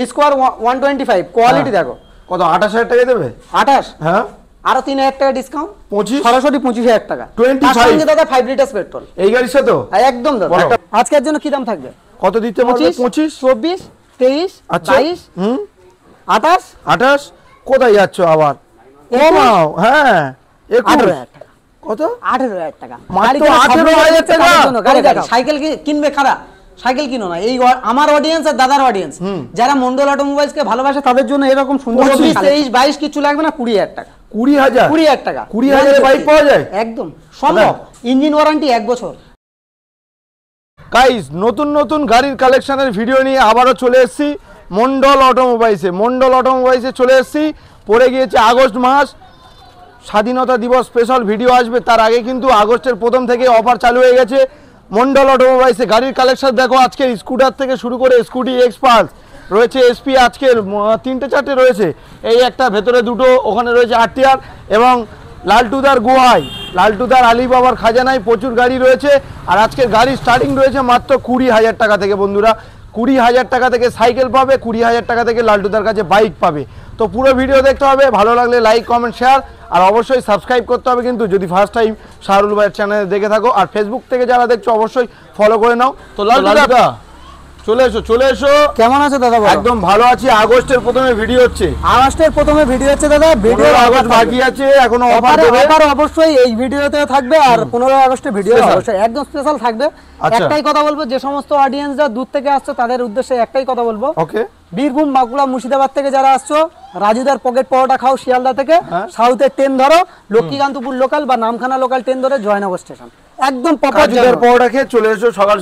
Square 125 quality দেখো কত 28000 টাকা দেবে 28 হ্যাঁ আরো 3000 টাকা ডিসকাউন্ট 25 সরাসরি 25000 টাকা 25 সঙ্গে দাদা 5 লিটার পেট্রোল এই গাড়ির সাথে একদম দাদা আজকের জন্য কি দাম থাকবে কত দিতে বলবে 25 24 23 22 28 28 কোথায় যাচ্ছ আবার কমাও হ্যাঁ 18000 টাকা কত 18000 টাকা মাত্র 18000 টাকা গাড়ি দেখো সাইকেল কিনবে খারাপ সাইকেল কিনো না এই আমার অডিয়েন্স আর দাদার অডিয়েন্স যারা মন্ডল অটোমোবাইলস কে ভালোবাসে তাদের জন্য এরকম সুন্দর 23 22 কিছু লাগবে না 20000 টাকা 20000 টাকা 20000 এর বাইক পাওয়া যায় একদম সম্ভব ইঞ্জিন ওয়ারেন্টি 1 বছর গাইস নতুন গাড়ির কালেকশনের ভিডিও নিয়ে আবারো চলে এসেছি মন্ডল অটোমোবাইলসে চলে এসেছি পড়ে গিয়েছে আগস্ট মাস স্বাধীনতা দিবস স্পেশাল ভিডিও আসবে তার আগে কিন্তু আগস্টের প্রথম থেকে অফার চালু হয়ে গেছে মন্ডল অটোমোবাইলসে গাড়ির কালেকশন দেখো আজকে স্কুটার থেকে শুরু করে স্কুটি এক্সপালস রয়েছে এসপি আজকের 3টে 4টে রয়েছে এই একটা ভেতরে দুটো ওখানে রয়েছে আরটিআর এবং লালটুদার গুহাই লালটুদার আলিবাবার খাজানায় প্রচুর গাড়ি রয়েছে আর আজকের গাড়ি স্টার্টিং রয়েছে মাত্র 20000 টাকা থেকে বন্ধুরা 20000 টাকা থেকে সাইকেল পাবে 20000 টাকা থেকে লালটুদার কাছে বাইক পাবে তো পুরো ভিডিও দেখতে হবে ভালো লাগলে লাইক কমেন্ট শেয়ার আর অবশ্যই সাবস্ক্রাইব করতে হবে কিন্তু যদি ফার্স্ট টাইম শাহরুল ভাইয়ের চ্যানেলে দেখে থাকো আর ফেসবুক থেকে যারা দেখছো অবশ্যই ফলো করে নাও তো লালটুদা চলে এসো কেমন আছো দাদা একদম ভালো আছি আগস্টের প্রথমে ভিডিও হচ্ছে দাদা ভিডিও আগস্ট বাকি আছে এখনো অফার অবশ্যই এই ভিডিওতে থাকবে আর 15 আগস্টের ভিডিও অবশ্যই একদম স্পেশাল থাকবে একটাই কথা বলবো যে সমস্ত অডিয়েন্সরা দূর থেকে আসছে তাদের উদ্দেশ্যে একটাই কথা বলবো ওকে বীরভূম বাঁকুড়া মুর্শিদাবাদ থেকে যারা আসছো রাজুদার পকেট পরোটা খাও শিয়ালদা থেকে সাউথের ট্রেন ধরো লক্ষ্মীকান্তপুর লোকাল বা নামখানা লোকাল ট্রেন ধরে জয়নগর স্টেশন একদম রাজুদার পরোটা খেয়ে চলে এসো সকাল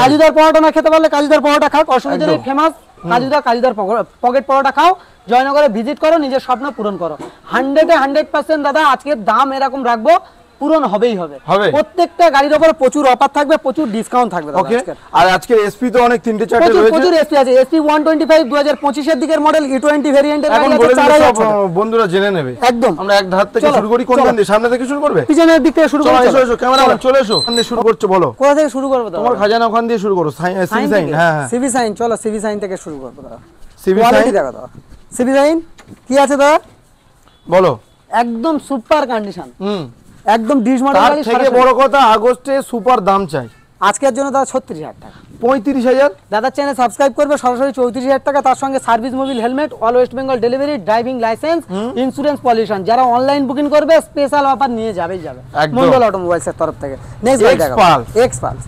রাজুদার পরোটা না খেতে পারলে কাজুদার পরোটা খাও অসুবিধা নেই ফেমাস কাজুদার পকেট পরোটা খাও জয়নগরে ভিজিট করো নিজের স্বপ্ন পূরণ করো 100% দাদা আজকের দাম এরকম রাখবো পূরণ হবেই হবে প্রত্যেকটা গাড়ির উপর প্রচুর অফার থাকবে প্রচুর ডিসকাউন্ট থাকবে ওকে আর আজকে এসপি তো অনেক 3টে 4টে রয়েছে প্রচুর এসপি আছে এসপি 125 2025 এর দিকের মডেল E20 ভেরিয়েন্টের গাড়ি আছে 4000 বন্ধুরা জেনে নেবে একদম আমরা এক ধার থেকে শুরু করি কোন দিকে সামনে থেকে শুরু করবে পিছনের দিক থেকে শুরু করব এসো ক্যামেরাম্যান চলে এসো কোন দিয়ে শুরু করছো বলো কোথা থেকে শুরু করব দাদা তোমার খাজানা ওখান দিয়ে শুরু করো সিভি সাইন হ্যাঁ সিভি সাইন চলো সিভি সাইন থেকে শুরু করব দাদা সিভি সাইন দেখো দাদা সিভি সাইন কি আছে দাদা বলো একদম সুপার কন্ডিশন একদম ডিশ মডেল গাড়ি থেকে বড় কথা আগস্টে সুপার দাম চাই আজকের জন্য দাদা 36000 টাকা 35000 দাদা চ্যানেল সাবস্ক্রাইব করবে সরাসরি 34000 টাকা তার সঙ্গে service Mobil helmet all West Bengal delivery driving licence insurance pollution যারা অনলাইন বুকিং করবে স্পেশাল অফার নিয়ে যাবে মন্ডল অটোমোবাইলসের তরফ থেকে নেক্সট গাড়ি দেখো এক্সপালস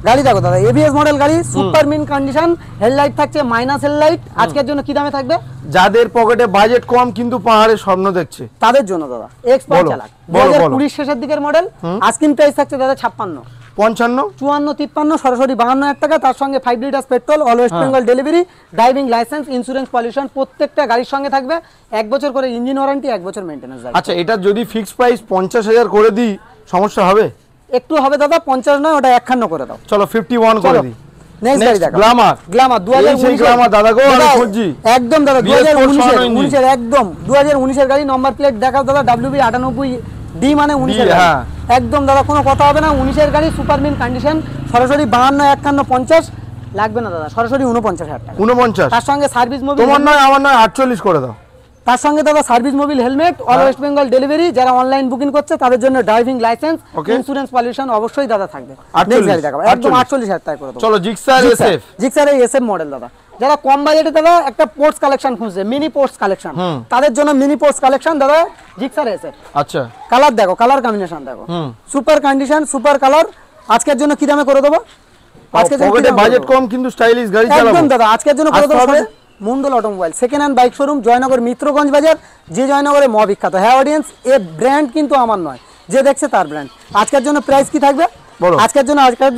গাড়ি দেখো দাদা এবিএস মডেল গাড়ি সুপার মিন কন্ডিশন হেডলাইট থাকছে মাইনাস হেডলাইট আজকের জন্য কি দামে থাকবে যাদের পকেটে বাজেট কম কিন্তু পাহাড়ের স্বপ্ন দেখছে তাদের জন্য দাদা এক্সপালস চালাক 2020 শেষের দিকের মডেল আস্কিং প্রাইস থাকছে দাদা 56 55 54 53 সরাসরি 52000 টাকা তার সঙ্গে 5 litre petrol all West Bengal delivery driving licence insurance pollution প্রত্যেকটা গাড়ির সঙ্গে থাকবে 1 বছর করে ইঞ্জিন ওয়ারেন্টি 1 বছর মেইনটেনেন্স যাবে আচ্ছা এটা যদি ফিক্স প্রাইস 50000 করে দিই সমস্যা হবে একটু হবে দাদা 50 নয় ওটা 51 করে দাও চলো 51 করে দিই নেক্সট গাড়ি দেখো গ্ল্যামার 2019 গ্ল্যামার দাদা গো আমি খুঁজছি একদম দাদা 2019 এর একদম 2019 এর গাড়ি নাম্বার প্লেট দেখাও দাদা WB 98 ডি মানে 19 এর হ্যাঁ একদম দাদা কোনো কথা হবে না 19 এর গাড়ি সুপার মিন কন্ডিশন সরাসরি 52 51 50 লাগবে না দাদা সরাসরি 49000 টাকা 49 তার সঙ্গে সার্ভিস মোবিল তোমার নয় আমার নয় 48 করে দাও তার সঙ্গে দাদা service Mobil helmet all West Bengal delivery যারা অনলাইন বুকিং করছে তাদের জন্য ড্রাইভিং লাইসেন্স ইন্স্যুরেন্স পলিউশন অবশ্যই দাদা থাকবে নেক্সট গাড়ি দেখাবো একদম 48000 টাকা করে দাও চলো জিক্সার এসএফ মডেল দাদা যারা কম বাজেটে দাদা একটা পোর্টস কালেকশন খুঁজছে মিনি পোর্টস কালেকশন তাদের জন্য মিনি পোর্টস কালেকশন দাদা জিক্সার এসএফ আচ্ছা কালার দেখো কালার কম্বিনেশন দেখো সুপার কন্ডিশন সুপার কালার আজকের জন্য কি দামে করে দেবো আজকের জন্য বাজেট কম কিন্তু স্টাইলিশ গাড়ি চালাবো একদম দাদা আজকের জন্য করে দেবো Mondal automobile second hand bike showroom Joynagar Mitraganj বাজার যে জয়নগরে বিখ্যাত হ্যাঁ অডিয়েন্স এ ব্র্যান্ড কিন্তু আমার নয় যে দেখছে তার ব্র্যান্ড আজকের জন্য প্রাইস কি থাকবে আজকের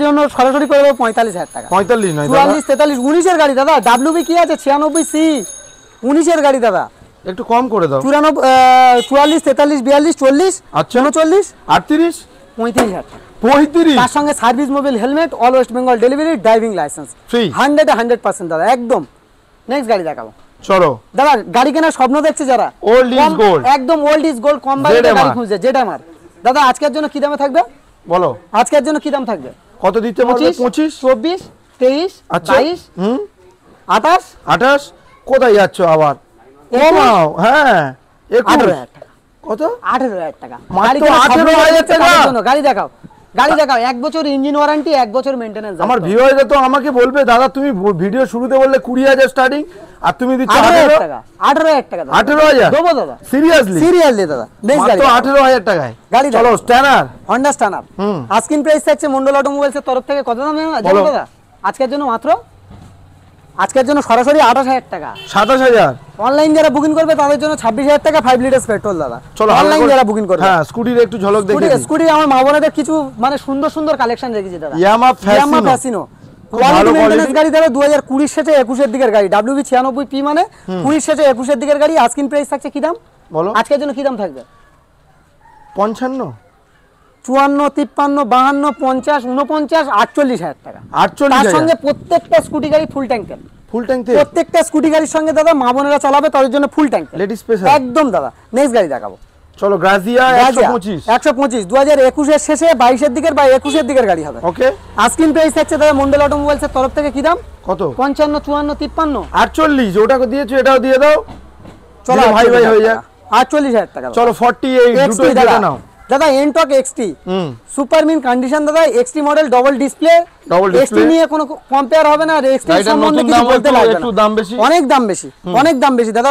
জন্য সরাসরি করে দেবো 45000 টাকা 45 নয় 44 43 19 এর গাড়ি দাদা WB কি আছে 96 সি 19 এর গাড়ি দাদা একটু কম করে দাও 44 43 42 40 আচ্ছা 39 38 35000 টাকা 35 তার সঙ্গে service Mobil helmet all West Bengal delivery driving licence free 100% দাদা একদম নেক্সট গাড়ি দেখাবো চলো দাদা গাড়ি কেনার স্বপ্ন দেখছে যারা ওল্ড ইজ গোল্ড একদম ওল্ড ইজ গোল্ড কম বাজেটে গাড়ি খুঁজছে যেটা আমার দাদা আজকের জন্য কি দামে থাকবে বলো আজকের জন্য কি দাম থাকবে কত দিতে বলছো 25 24 23 22 28 28 কোথায় যাচ্ছ আবার? ও মাও, হ্যাঁ 18,000 টাকা। কত? 18,000 টাকা। মাত্র 18,000 টাকা? গাড়ি দেখাও, গাড়ি দেখাও। 1 বছর ইঞ্জিন ওয়ারেন্টি, 1 বছর মেইনটেনেন্স। আমার ভিউয়াররা তো আমাকে বলবে দাদা তুমি ভিডিও শুরুতে বললে 20,000 স্টার্টিং, আর তুমি দিচ্ছ 18,000 টাকা। 18,000 টাকা। 18,000 দেবো দাদা, সিরিয়াসলি? সিরিয়াসলি দাদা। নেক্সট গাড়ি মাত্র 18,000 টাকায় গাড়ি চলো দেখাও। Stainer, Honda stainer. Asking price থাকছে মন্ডল অটোমোবাইলস এর তরফ থেকে কত দাম জানো দাদা? আজকের জন্য মাত্র, আজকের জন্য সরাসরি 28,000 টাকা। 27,000। অনলাইন যারা বুকিং করবে তাদের জন্য 26,000 টাকা 5 লিটার পেট্রোল দাদা। চলো অনলাইন যারা বুকিং করবে। হ্যাঁ স্কুটির একটু ঝলক দেখে দিই। স্কুটি আমার মা বোনেদের কিছু মানে সুন্দর সুন্দর কালেকশন রেখেছি দাদা। ইয়ামাহা ফ্যাসিনো কোয়ালিটি মেইনটেনেন্স গাড়ি দাদা 2020 শেষে 21 এর দিকের গাড়ি। WB 96P মানে 20 শেষে 21 এর দিকের গাড়ি। আস্কিং প্রাইস থাকছে কি দাম বলো? আজকের জন্য কি দাম থাকবে? 55, 54, 53, 52, 50, 49, 48,000 টাকা। 48,000। তার সঙ্গে প্রত্যেকটা স্কুটি গাড়ি ফুল ট্যাঙ্ক তেল। ফুল ট্যাঙ্ক তেল প্রত্যেকটা স্কুটি গাড়ির সঙ্গে দাদা মা বোনেরা চালাবে তাদের জন্য ফুল ট্যাঙ্ক তেল। লেডিস স্পেশাল একদম দাদা। নেক্সট গাড়ি দেখাবো। চলো গ্রাজিয়া 125 2021 এর শেষে 22 এর দিকের বা 21 এর দিকের গাড়ি হবে। ওকে আস্কিং প্রাইস থাকছে দাদা মন্ডল অটোমোবাইলস এর তরফ থেকে কি দাম? কত? 55, 54, 53। 48 ওটাকে দিয়েছো, এটাও দিয়ে দাও। চলো ভাই ভাই হয়ে যাক। 48,000 টাকা। চলো 48 দুটো দাদা নাও দাদা। Ntorq XT super mint condition দাদা। XT model, double display. XT নিয়ে কোনো কম্পেয়ার হবে না। আর এক্সটি সম্বন্ধে কিছু বলতে লাগবে না। একটু দাম বেশি, অনেক দাম বেশি, অনেক দাম বেশি দাদা।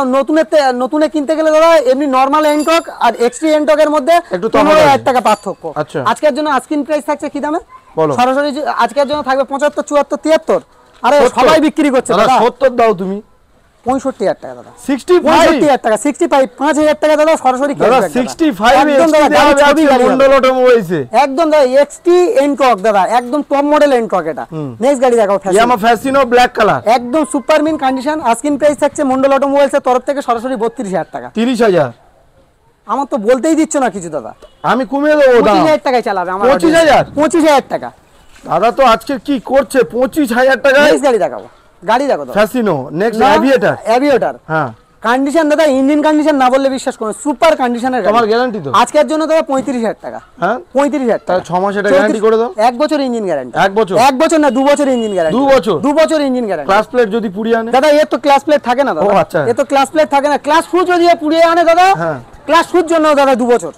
নতুনে কিনতে গেলে দাদা এমনি নরমাল এনটক আর এক্সটি এনটকের মধ্যে একটু 15,000 টাকা পার্থক্য। আচ্ছা আজকের জন্য আস্কিং প্রাইস থাকছে কি দামে বলো? সরাসরি আজকের জন্য থাকবে 75, 74, 73। আরে সবাই বিক্রি করছে দাদা। 70 দাও তুমি। 65,000 টাকা দাদা। 65,000 টাকা। 65, 5,000 টাকা দাদা সরাসরি দাদা। 65 মন্ডল অটোমোবাইলসে একদম দাদা। এক্সটি এনটক দাদা, একদম টপ মডেল এনটক এটা। নেক্সট গাড়ি দেখাও। ইয়ামাহা ফ্যাসিনো ব্ল্যাক কালার, একদম super mint condition. Asking price থাকছে মন্ডল অটোমোবাইলস এর তরফ থেকে সরাসরি 32,000 টাকা। 30,000। আমার তো বলতেই দিচ্ছ না কিছু দাদা। আমি কমিয়ে দেবো দাম। 25,000 টাকায় চালাবে আমার। 25,000? 25,000 টাকা দাদা তো আজকে কি করছে? 25,000 টাকায় নেক্সট গাড়ি দেখাবো। গাড়ি দেখো দাদা। Fascino next aviator. হ্যাঁ কন্ডিশন দাদা, ইঞ্জিন কন্ডিশন না বললে বিশ্বাস করুন, সুপার কন্ডিশনের গাড়ি। তোমার গ্যারান্টি তো? আজকের জন্য দাদা 35,000 টাকা। হ্যাঁ 35,000 টাকা। 6 মাস এটা গ্যারান্টি করে দাও। 1 বছর ইঞ্জিন গ্যারান্টি। 1 বছর? 1 বছর না 2 বছর ইঞ্জিন গ্যারান্টি। 2 বছর? 2 বছর ইঞ্জিন গ্যারান্টি। ক্লাস প্লেট যদি পুড়িয়ে আনে? দাদা এর তো ক্লাস প্লেট থাকে না দাদা। ও আচ্ছা। এর তো ক্লাস প্লেট থাকে না। ক্লাস শু যদি পুড়িয়ে আনে দাদা, হ্যাঁ ক্লাস শুর জন্য দাদা 2 বছর।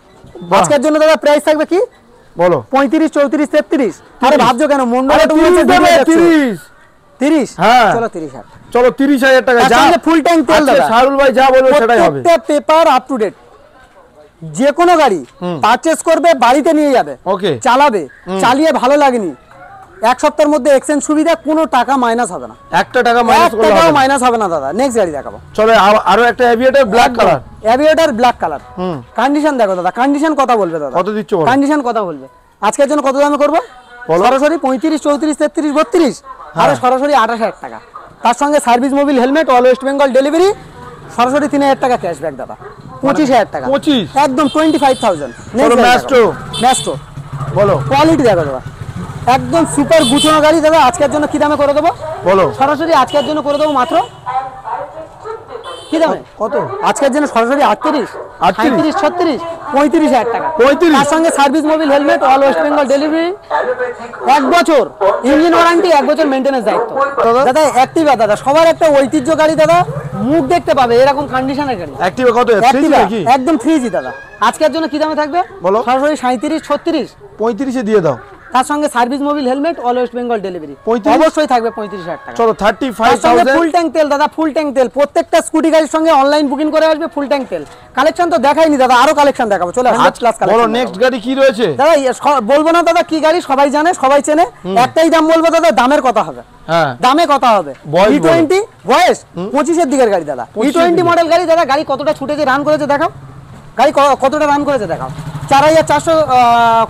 আজকের জন্য দাদা প্রাইস থাকবে কি বলো? 35, 34, 33। আরে ভাবছো কেন? মন্ডল অটোমোবাইলস 30। হ্যাঁ চলো 30,000। চলো 30,000 টাকা যা। ফুল ট্যাঙ্ক তেল দাদা। শাহরুল ভাই যা বলবে সেটাই হবে। প্রত্যেকটা পেপার আপ টু ডেট। যে কোনো গাড়ি পারচেজ করবে, বাড়িতে নিয়ে যাবে, ওকে চালাবে, চালিয়ে ভালো লাগেনি, 1 সপ্তাহের মধ্যে এক্সচেঞ্জ সুবিধা, কোনো টাকা মাইনাস হবে না। 1 টাকা মাইনাস করলে হবে না। মাইনাস হবে না দাদা। নেক্সট গাড়ি দেখাবো। চলো আরো একটা aviator black colour. Aviator black colour. Condition দেখো দাদা। কন্ডিশন কথা বলবে দাদা। কত দিচ্ছ বলো? কন্ডিশন কথা বলবে। আজকের জন্য কত দামে করবো? সরাসরি 35, 34, 33, 32। আরে সরাসরি 28,000 টাকা। তার সঙ্গে service Mobil helmet, all West Bengal delivery, সরাসরি 3,000 টাকা ক্যাশব্যাক দাদা। 25,000 টাকা। 25 একদম 25,000। ম্যাস্ট্রো বলো কোয়ালিটি দেখো দাদা। একদম সুপার গুছানো গাড়ি দাদা। আজকের জন্য কি দামে করে দেবো বলো? সরাসরি আজকের জন্য করে দেবো মাত্র কি দামে? কত আজকের জন্য সরাসরি 38, 38, 36, 35,000 টাকা। 35? তার সঙ্গে service Mobil helmet, all West Bengal delivery, 1 বছর ইঞ্জিন ওয়ারেন্টি, 1 বছর মেইনটেনেন্স দায়িত্ব দাদা। অ্যাক্টিভা দাদা সবার একটা ঐতিহ্য গাড়ি দাদা। মুখ দেখতে পাবে এরকম কন্ডিশনের গাড়ি। অ্যাক্টিভা কত? 3G নাকি? একদম 3G দাদা। আজকের জন্য কি দামে থাকবে বলো? সরাসরি 37, 36, 35 এ দিয়ে দাও। তার সঙ্গে service Mobil helmet, all West Bengal delivery, 35? অবশ্যই থাকবে 35,000 টাকা। চলো 35,000। ফুল ট্যাঙ্ক তেল দাদা। ফুল ট্যাঙ্ক তেল প্রত্যেকটা স্কুটি গাড়ির সঙ্গে অনলাইন বুকিং করে আসবে। ফুল ট্যাঙ্ক তেল কালেকশন তো দেখাইনি দাদা, আরো কালেকশন দেখাবো। চলো ক্লাস বলো নেক্সট গাড়ি কি রয়েছে দাদা? বলবো না দাদা কি গাড়ি, সবাই জানে, সবাই চেনে। একটাই দাম বলবো দাদা, দামের কথা হবে। হ্যাঁ দামে কথা হবে। E20 বয়স 25 এর দিকের গাড়ি দাদা। E20 মডেল গাড়ি দাদা। গাড়ি কতটা ছুটেছে, রান করেছে দেখাও। গাড়ি কতটা রান করেছে দেখাও। 4,400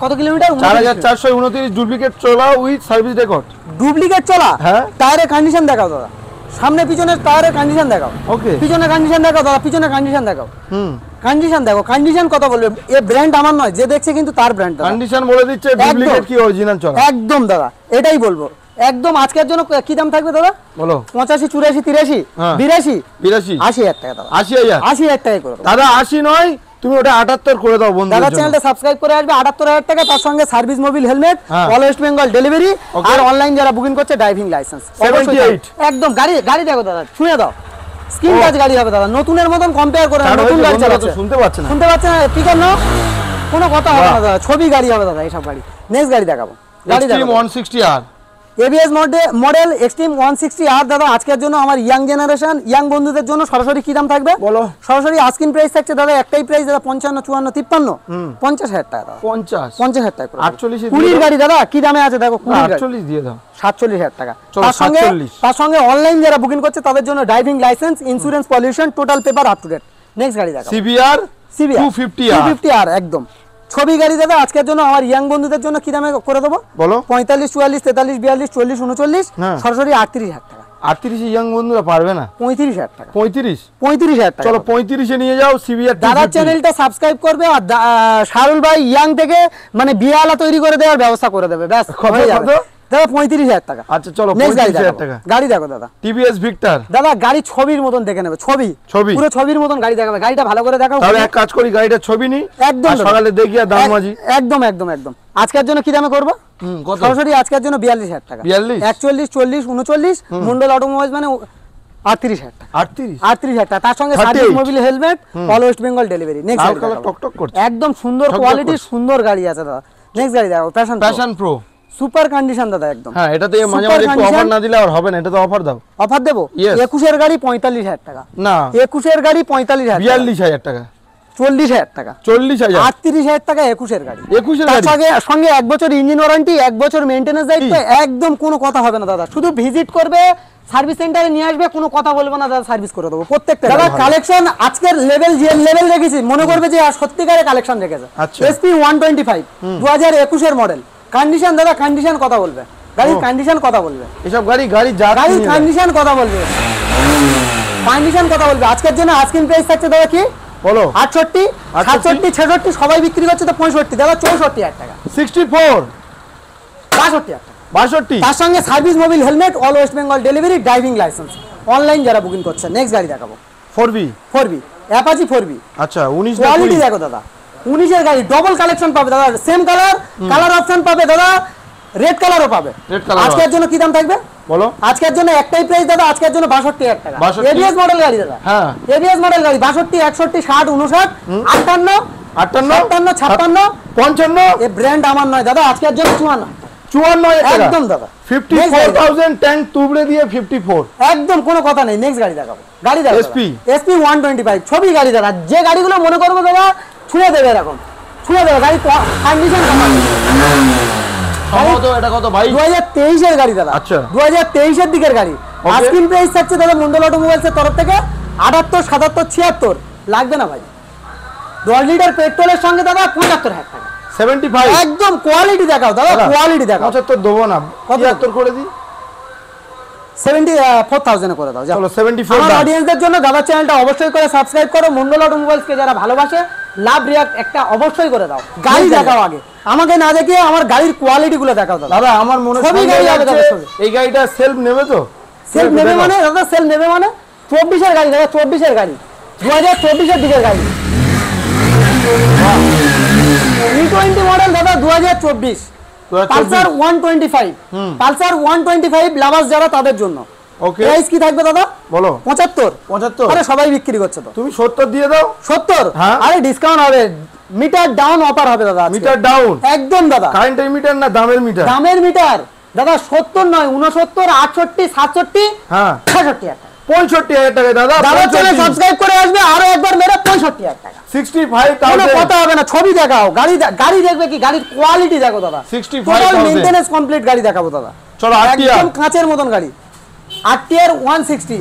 কত কিলোমিটার? 4,429 ডুপ্লিকেট চলা উইথ সার্ভিস রেকর্ড। ডুপ্লিকেট চলা? হ্যাঁ। টায়ারের কন্ডিশন দেখাও দাদা। সামনে পিছনে টায়ারের কন্ডিশন দেখাও। ওকে পিছনে কন্ডিশন দেখাও দাদা। পিছনে কন্ডিশন দেখাও। কন্ডিশন দেখো। কন্ডিশন কথা বলবে। এই ব্র্যান্ড আমার নয়, যে দেখছে কিন্তু তার ব্র্যান্ড। কন্ডিশন বলে দিচ্ছে, ডুপ্লিকেট কি অরিজিনাল চলা। একদম দাদা এটাই বলবো। একদম আজকের জন্য কি দাম থাকবে দাদা বলো? 85, 84, 83, 82, 82, 80,000 টাকা দাদা। 80,000? 80,000 টাকা করে দেবো দাদা। 80 নয়, তুমি ওটা 78 করে দাও বন্ধু। দাদা চ্যানেলটা সাবস্ক্রাইব করে আসবে। 78,000 টাকা। তার সঙ্গে service Mobil helmet, all West Bengal delivery, আর অনলাইন যারা বুকিং করছে ড্রাইভিং লাইসেন্স। 78? একদম গাড়ি দেখো দাদা, ছুঁয়ে দাও। স্ক্রিন টাচ গাড়ি হবে দাদা, নতুনের মতন কম্পেয়ার করে Start নতুন হয়েছে, গাড়ি বন্ধুরা তো চালাচ্ছে। শুনতে পাচ্ছে না। শুনতে পাচ্ছে না স্পিকার না, কোনো কথা হবে না দাদা, ছবি গাড়ি হবে দাদা এইসব গাড়ি। নেক্সট গাড়ি দেখাবো, গাড়ি এক্সট্রিম দেখাবো 160R ABS model extreme 160R দাদা। আজকের জন্য আমার ইয়াং জেনারেশন, ইয়াং বন্ধুদের জন্য সরাসরি কি দাম থাকবে বলো। সরাসরি আস্কিং প্রাইস থাকছে দাদা, একটাই প্রাইস দাদা, 55 54 53 50,000 টাকা দাদা, 50 টাকা করে। 48 এ দিয়ে 20 দাও। গাড়ি দাদা কি দামে আছে দেখো, 20 গাড়ি 48 দিয়ে দাও। 47,000 টাকা। চলো, তার 47 সঙ্গে অনলাইন যারা বুকিং করছে তাদের জন্য driving licence, insurance, pollution, total paper up to date. Next গাড়ি দেখাবো সিবিআর সিবিআর 250R একদম ছবি গাড়ি দাদা। আজকের জন্য আমার ইয়াং বন্ধুদের জন্য কি দামে করে দেবো বলো। 45 44 43 42 40 39 হ্যাঁ। সরাসরি 38,000 টাকা। 38 ইয়াং বন্ধুরা পারবে না। 35,000 টাকা। 35 টাকা। চলো 35 এ নিয়ে যাও সিবিআর। দাদার চ্যানেলটা সাবস্ক্রাইব করবে আর শাহরুল ভাই ইয়াং থেকে মানে বিয়ালা তৈরি করে দেওয়ার ব্যবস্থা করে দেবে, ব্যাস কত, হয়ে যাবে। কত? দাদা 35,000 টাকা। আচ্ছা চলো নেক্সট গাড়ি 35,000 দেখাবো। টাকা। গাড়ি দেখো দাদা, টিভিএস ভিক্টর দাদা গাড়ি ছবির মতন দেখে নেবে, ছবি পুরো ছবির মতন গাড়ি দেখাবে। গাড়িটা ভালো করে দেখাও। তাহলে এক কাজ করি, গাড়িটার ছবি নি একদম আর সকালে দেখি আর দাম মাঝি। একদম একদম একদম আজকের জন্য কি দামে করবো কত? সরাসরি আজকের জন্য 42,000 টাকা। 42 41 40 39 মন্ডল অটোমোবাইলস মানে 38,000 টাকা। 38 টাকা। তার সঙ্গে 38 service Mobil helmet, all West Bengal delivery. Next লাল কালার টকটক করছে। একদম সুন্দর ঝকঝক কোয়ালিটির করছে। সুন্দর গাড়ি আছে দাদা। নেক্সট গাড়ি দেখো, প্যাশন প্রো। সুপার কন্ডিশন দাদা একদম। হ্যাঁ এটাতে মাঝে Super মাঝে একটু condition। অফার না দিলে আর হবে না, এটা তো অফার দাও। অফার দেবো। Yes। 21 এর গাড়ি 45,000 টাকা। না 21 এর গাড়ি 45,000 টাকা। 42,000 টাকা। 40,000 টাকা। 40,000 38,000 টাকা 21 এর গাড়ি। 21 এর তার গাড়ি। সঙ্গে 1 বছর ইঞ্জিন ওয়ারেন্টি, 1 বছর মেইনটেনেন্স দায়িত্ব, একদম কোনো কথা হবে না দাদা। শুধু ভিজিট করবে, সার্ভিস সেন্টারে নিয়ে আসবে, কোনো কথা বলবো না দাদা, সার্ভিস করে দেবো প্রত্যেকটা। দাদা কালেকশন আজকের লেভেল যে লেভেল রেখেছি মনে করবে যে সত্যিকারের কালেকশন রেখেছে। আচ্ছা। SP 125 2021 এর মডেল। কন্ডিশন দাদা, কন্ডিশন কথা বলবে, গাড়ির কন্ডিশন কথা বলবে, এসব গাড়ি যা গাড়ির কন্ডিশন কথা বলবে, কন্ডিশন কথা বলবে। আজকের জন্য আস্কিং প্রাইস থাকছে দাদা কি বলো। 68 67 66 সবাই বিক্রি করছে তো 65 দাদা, 64,000 টাকা। 64 62,000 টাকা। 62 তার সঙ্গে service Mobil helmet, all West Bengal delivery, driving licence, online যারা বুকিং করছে। নেক্সট গাড়ি দেখাবো 4B 4B অ্যাপাচি 4B। আচ্ছা 19 না কোয়ালিটি 20? দেখো দাদা, 19 এর গাড়ি, ডবল কালেকশন পাবে দাদা, সেম কালার অপশন পাবে দাদা, রেড কালারও পাবে। Red color আজকের জন্য কি দাম থাকবে বলো। আজকের জন্য একটাই প্রাইস দাদা, আজকের জন্য 62,000 টাকা। 62 এবিএস মডেল গাড়ি দাদা, হ্যাঁ এবিএস মডেল গাড়ি 62 61 60 59 58 58 56 55 এই ব্র্যান্ড আমার নয় দাদা, আজকের জন্য 54 54 টাকা একদম দাদা। 54,000 ট্যাঙ্ক তুবড়ে দিয়ে 54। একদম কোনো কথা নেই। নেক্সট গাড়ি দেখাবো, গাড়ি দেখাবো SP 125 ছবি গাড়ি দাদা। যে গাড়িগুলো মনে করবো দাদা ছুঁয়ে দেবে, এরকম ছুঁয়ে দেবে গাড়ি কন্ডিশন। সম্ভবত এটা কত ভাই? 2023 এর গাড়ি দাদা। আচ্ছা। 2023 এর দিকের গাড়ি। Okay. আস্কিং প্রাইস থাকছে দাদা মন্ডল অটোমোবাইলস এর তরফ থেকে 78 77 76 লাগবে না ভাই। 10 লিটার পেট্রোলের সঙ্গে দাদা 75,000 টাকা। 75 একদম কোয়ালিটি দেখাও দাদা, কোয়ালিটি দেখাও। 75 দেবো না, কত? 75 করে দিই। 74,000 এ করে দাও যাও। চলো 74 আমার দাও। অডিয়েন্সদের জন্য দাদার চ্যানেলটা অবশ্যই করে সাবস্ক্রাইব করো। মন্ডল অটোমোবাইলস কে যারা ভালোবাসে, লাভ রিয়াক্ট একটা অবশ্যই করে দাও। গাড়ি দেখাও আগে, আমাকে না দেখিয়ে আমার গাড়ির কোয়ালিটি গুলো দেখাও দাদা। দাদা আমার মনে হয় সবই গাড়ি হবে দাদা, সবই। এই গাড়িটা সেলফ নেবে তো? সেলফ নেবে মানে দাদা, সেলফ নেবে মানে 24 এর গাড়ি দাদা, 24 এর গাড়ি, 2024 এর দিকের গাড়ি। E20 মডেল দাদা 2024 পালসার 125 পালসার 125 লাভার্স যারা তাদের জন্য। ওকে প্রাইস কি থাকবে দাদা বলো। 75 আরে সবাই বিক্রি করছে তো। তুমি 70 দিয়ে দাও। 70 হ্যাঁ। আরে ডিসকাউন্ট হবে, মিটার ডাউন অফার হবে দাদা আজকে। মিটার ডাউন একদম দাদা, কারেন্টের মিটার না দামের মিটার? দামের মিটার দাদা, 70 নয় 69 68 67 হ্যাঁ 66,000 টাকা। 65,000 টাকা দাদা। দাদা চ্যানেল সাবস্ক্রাইব করে আসবে, আরো একবার মেরে 65,000 টাকা। কোনো 65,000 কথা হবে না, ছবি দেখাও, গাড়ি দেখবে কি, গাড়ির কোয়ালিটি দেখো দাদা। 65,000 টোটাল মেইনটেনেন্স কমপ্লিট গাড়ি দেখাবো দাদা। চলো আরটিআর একদম কাঁচের মতন গাড়ি, আরটিআর 160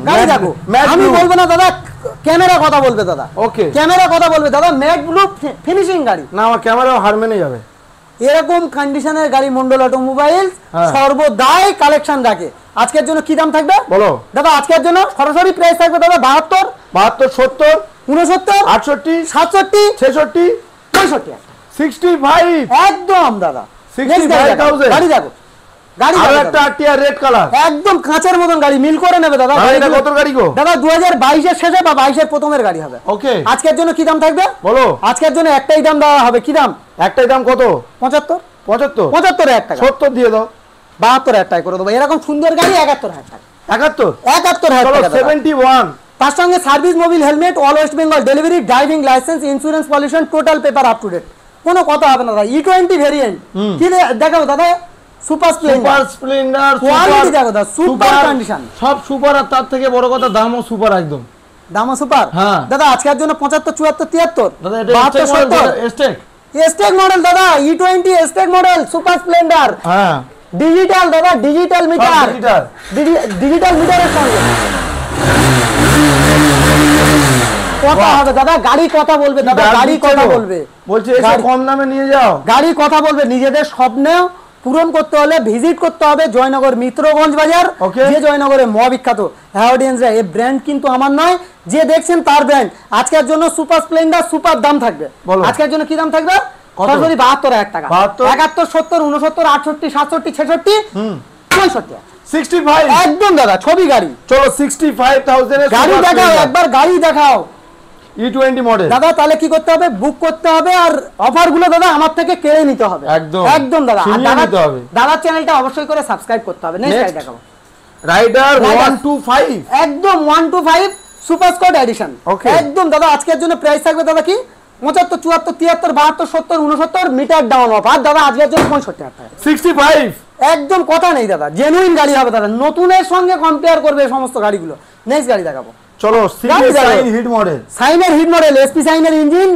গাড়ি Matte- দেখো। matte আমি blue। বলবো না দাদা, ক্যামেরা কথা বলবে দাদা, ওকে ক্যামেরা কথা বলবে দাদা। ম্যাট ব্লু ফিনিশিং গাড়ি, না আমার ক্যামেরাও হার মেনে যাবে। এরকম কন্ডিশনের গাড়ি মন্ডল অটোমোবাইলস হ্যাঁ। সর্বদাই কালেকশন রাখে। আজকের জন্য কি দাম থাকবে বলো। দাদা, আজকের জন্য সরাসরি প্রাইস থাকবে দাদা 72 72 70 69 68 67 66 65 65 একদম দাদা। 65,000 গাড়ি দেখো, গাড়ি আর দেখো একটা দাদা। RTR red colour. একদম কাঁচের মতন গাড়ি, মিল করে নেবে দাদা। দাদা, এটা গাড়িগুলো- কত গাড়ি গো? দাদা 2022 এর শেষে বা 22 এর প্রথমের গাড়ি হবে। ওকে আজকের জন্য কি দাম থাকবে বলো। আজকের জন্য একটাই দাম দেওয়া হবে, কি দাম? একটাই দাম কত? 75 75 টাকা। 70 দিয়ে দাও। 72,000 টাকা করে দেবো। এরকম সুন্দর গাড়ি 71,000 টাকা। 71 71,000 চলো টাকা দাদা। 71 তার সঙ্গে service Mobil helmet, all West Bengal delivery, driving licence, insurance pollution, total paper up to date. কোনো কথা হবে না দাদা। E20 ভেরিয়েন্ট কি দেখাবো দাদা? সুপার স্প্লেন্ডার কোয়ালিটি দেখো দাদা, সুপার কন্ডিশন, সব সুপার। আর তার থেকে বড় কথা দামও সুপার একদম। দামও সুপার। হ্যাঁ দাদা আজকের জন্য 75 74 73 দাদা এটা স্টেক স্টেক মডেল দাদা, E20 স্টেক মডেল সুপার স্প্লেন্ডার। হ্যাঁ ডিজিটাল দাদা, ডিজিটাল মিটার, ডিজিটাল মিটারের সঙ্গে কথা হবে দাদা। গাড়ি কথা বলবে দাদা, গাড়ি কথা বলবে। বলছে এসে কম দামে নিয়ে যাও। গাড়ি কথা বলবে। নিজেদের স্বপ্ন পূরণ করতে হলে ভিজিট করতে হবে জয়নগর মিত্রগঞ্জ বাজার, যে জয়নগরে মহাবিখ্যাত। হ্যাঁ অডিয়েন্সরা, এই ব্র্যান্ড কিন্তু আমার নয়, যে দেখছেন তার ব্র্যান্ড। আজকের জন্য সুপার স্প্লেন্ডার সুপার দাম থাকবে। আজকের জন্য কি দাম থাকবে? সরাসরি 72,000 টাকা। 71 70 69 68 67 66 65 65 একদম দাদা। ছবি গাড়ি। চলো 65,000 এর গাড়ি দেখাও, একবার গাড়ি দেখাও। E20 মডেল দাদা তাহলে কি করতে হবে? বুক করতে হবে, আর অফার গুলো দাদা আমার থেকে কেড়ে নিতে হবে। একদম একদম দাদা। আর নিতে হবে। দাদার চ্যানেলটা অবশ্যই করে সাবস্ক্রাইব করতে হবে। নেক্সট গাড়ি দেখাবো, রাইডার 125 একদম 125 সুপার স্কোয়াড এডিশন। একদম দাদা আজকের জন্য প্রাইস থাকবে দাদা কি 75 74 73 72 70 69 মিটার ডাউন অফার দাদা। আজকের জন্য 65,000 টাকা। 65 একদম কথা নেই দাদা, জেনুইন গাড়ি হবে দাদা। নতুনের সঙ্গে কম্পেয়ার করবে এই সমস্ত গাড়িগুলো। নেক্সট গাড়ি দেখাবো, চলো সাইন হিট মডেল। সাইনের হিট মডেল, এসপি সাইনের ইঞ্জিন,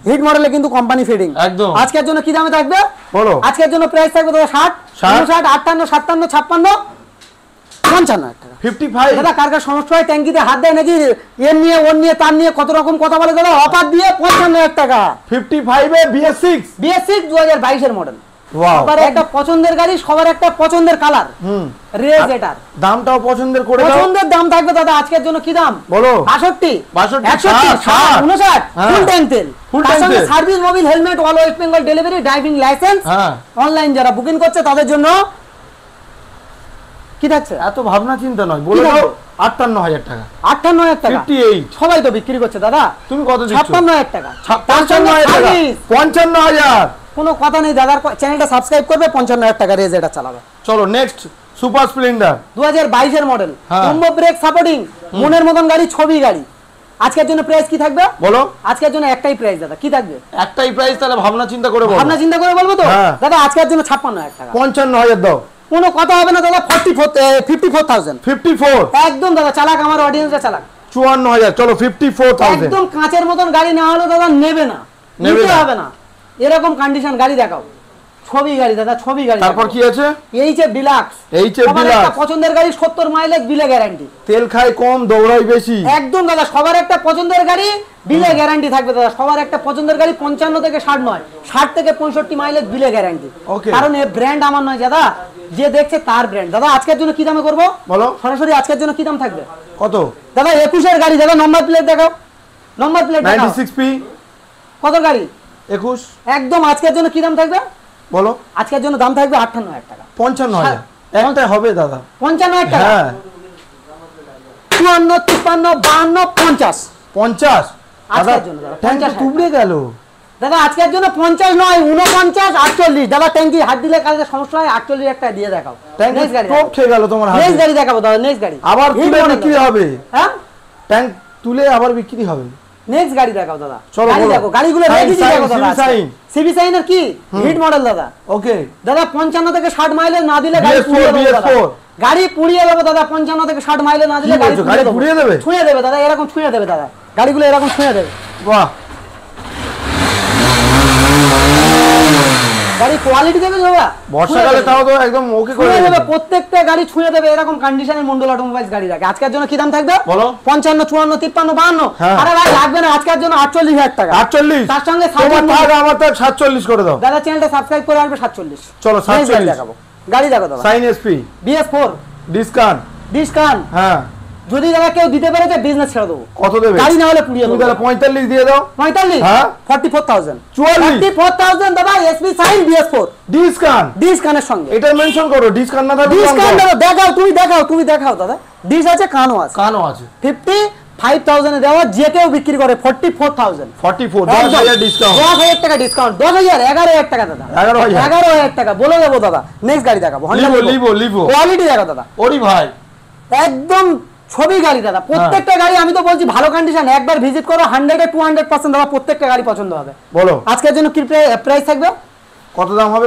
হিট মডেলে কিন্তু কোম্পানি ফিটিং। একদম আজকের জন্য কি দামে থাকবে বলো? আজকের জন্য প্রাইস থাকবে দাদা 60 59 58 57 56 55,000 টাকা। 55 দাদা কার কার সমস্যা হয় ট্যাঙ্কিতে হাত দেয় নাকি, এর নিয়ে ওর নিয়ে তার নিয়ে কত রকম কথা বলে দাদা, অফার দিয়ে 55,000 টাকা। 55 এ BS6 2022 এর মডেল। ওয়াও, সবার একটা পছন্দের গাড়ি, সবার একটা পছন্দের কালার। রেজ এটার দামটাও পছন্দের করে দাও। পছন্দের দাম থাকবে দাদা আজকের জন্য কি দাম বলো? 62 62 61 60 59 ফুল ট্যাঙ্ক তেল, ফুল তার ট্যাঙ্ক সঙ্গে তেল, service Mobil helmet, all West Bengal delivery, driving licence. Online যারা বুকিং করছে তাদের জন্য কি থাকছে? এত ভাবনা চিন্তা নয়, বলে দাও 58,000 টাকা। 58,000 টাকা 58 সবাই তো বিক্রি করছে দাদা। তুমি কত দিচ্ছ? 56,000 টাকা। 55,000 টাকা 55,000। কোনো কথা নেই, দাদার চ্যানেলটা সাবস্ক্রাইব করবে, 55,000 টাকা রেজ এটা চালাবে। চলো নেক্সট সুপার স্প্লেন্ডার 2022 এর মডেল, কম্বো ব্রেক সাপোর্টিং, মনের মতন গাড়ি, ছবি গাড়ি। আজকের জন্য প্রাইস কি থাকবে বলো? আজকের জন্য একটাই প্রাইস দাদা, কি থাকবে? একটাই প্রাইস, তাহলে ভাবনা চিন্তা করে বলো। ভাবনা চিন্তা করে বলবো তো দাদা। আজকের জন্য 56,000 টাকা। 55,000 দাও। কোনো কথা হবে না দাদা। 54,000 54 একদম দাদা। চালাক আমার অডিয়েন্সরা চালাক। 54,000 চলো 54,000 একদম কাঁচের মতন গাড়ি নেওয়া হলো দাদা, নেবে না, নিতে হবে না। এরকম কন্ডিশন গাড়ি দেখাও, ছবি গাড়ি দাদা, ছবি গাড়ি। তারপর কি আছে? HF deluxe. এইচএফ ডিলাক্স পছন্দের গাড়ি, 70 মাইলেজ, বিলে গ্যারান্টি। তেল খায় কম, দৌড়াই বেশি। একদম দাদা সবার একটা পছন্দের গাড়ি, বিলে গ্যারান্টি থাকবে দাদা। সবার একটা পছন্দের গাড়ি 55 থেকে 60 নয়, 60 থেকে 65 মাইলেজ, বিলে গ্যারান্টি। কারণ এই ব্র্যান্ড আমার নয় দাদা, যে দেখছে তার ব্র্যান্ড। দাদা আজকের জন্য কি দামে করবো বলো? সরাসরি আজকের জন্য কি দাম থাকবে? কত দাদা? 21 এর গাড়ি দাদা, নম্বর প্লেট দেখাও, নম্বর প্লেট দেখাও। 96P কত গাড়ি? 21 একদম আজকের জন্য কি দাম থাকবে বলো? আজকের জন্য দাম থাকবে 58,000 টাকা। 55,000 একটাই হবে দাদা। 55,000 টাকা। হ্যাঁ 54 53 52 50 50 আজকের জন্য দাদা। ট্যাঙ্কি টুবড়ে গেল দাদা আজকের জন্য 50 নয়, 49 48 দাদা। ট্যাঙ্কি হাত দিলে কালকে সমস্যা হয়, 48 একটা দিয়ে দেখাও। ট্যাঙ্কি টপ খেয়ে গেল তোমার হাতে। নেক্সট গাড়ি দেখাবো দাদা, নেক্সট গাড়ি। আবার তুলে বিক্রি হবে। হ্যাঁ ট্যাঙ্ক তুলে আবার বিক্রি হবে। নেক্সট গাড়ি দেখাও দাদা। চলো গাড়ি দেখো, গাড়িগুলো রেডি দেখো দাদা। সিবি সাইনের কি হিট মডেল দাদা। ওকে দাদা 55 থেকে 60 মাইলেজ না দিলে গাড়ি পুড়িয়ে দেবে দাদা। গাড়ি পুড়িয়ে দেবে দাদা। 55 থেকে 60 মাইলেজ না দিলে গাড়ি পুড়িয়ে দেবে। ছুঁয়ে দেবে দাদা, এরকম ছুঁয়ে দেবে দাদা। গাড়িগুলো এরকম ছুঁয়ে দেবে। বাহ, গাড়ি কোয়ালিটি দেবে দাদা। বর্ষাকালে তাও তো একদম ওকে করে দেবে, প্রত্যেকটা গাড়ি ছুঁয়ে দেবে। এরকম কন্ডিশনের মন্ডল অটোমোবাইলস গাড়ি রাখে। আজকের জন্য কি দাম থাকবে বলো? 55 54 53 52। আরে ভাই লাগবে না, আজকের জন্য 48,000 টাকা। 48 তার সঙ্গে আমার তো 47 করে দাও দাদা। চ্যানেলটা সাবস্ক্রাইব করে আসবে 47। চলো 47 দেখাবো। গাড়ি দেখো দাদা, sign SP BS4 discount. Discount হ্যাঁ, যদি দাদা কেউ দিতে পেরেছে বিজনেস ছেড়ে দেবো। কত দেবে? গাড়ি না হলে পুড়িয়ে দেবো। তাহলে 45 দিয়ে দাও। 45 হ্যাঁ 44,000 44,000 দাদা। SP Shine BS4 discount. ডিসকাউন্টের সঙ্গে এটা মেনশন করো, ডিসকাউন্ট না থাকলে ডিসকাউন্ট দাদা। দেখাও, তুমি দেখাও দাদা। ডিস আছে, কানও আছে। কানও আছে। 55,000 এ দেওয়া, যে কেউ বিক্রি করে 44,000। 44 10,000 ডিসকাউন্ট। 10,000 টাকা ডিসকাউন্ট। 10,000 11,000 টাকা দাদা। 11,000 টাকা বলে দেবো দাদা। নেক্সট গাড়ি দেখাবো, লিভো কোয়ালিটি দেখো দাদা। ওরি ভাই একদম ছবি গাড়ি দাদা, প্রত্যেকটা গাড়ি আমি তো বলছি ভালো কন্ডিশন, একবার ভিজিট করো 100-200% দাদা প্রত্যেকটা গাড়ি পছন্দ হবে। বলো আজকের জন্য কি প্রাইস থাকবে? কত দাম হবে?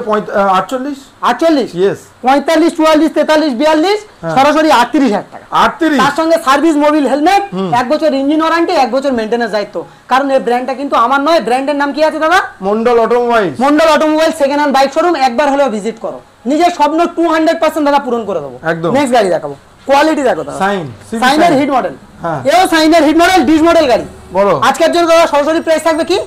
48 48 ইয়েস 45 44 43 42 সরাসরি 38,000 টাকা। 38 তার সঙ্গে সার্ভিস মোবিল হেলমেট, 1 বছর ইঞ্জিন ওয়ারেন্টি, 1 বছর মেইনটেনেন্স দায়িত্ব। কারণ এই ব্র্যান্ডটা কিন্তু আমার নয়, ব্র্যান্ডের নাম কি আছে দাদা? Mondal automobile. Mondal automobile second hand bike showroom, একবার হলেও ভিজিট করো, নিজের স্বপ্ন 200% দাদা পূরণ করে দেবো। একদম। নেক্সট গাড়ি দেখাবো, কোয়ালিটি দেখো দাদা, সাইন সাইনের হিট মডেল। হ্যাঁ এও সাইনের হিট মডেল, ডিস মডেল গাড়ি। বলো আজকের জন্য দাদা সরাসরি প্রাইস থাকবে কি?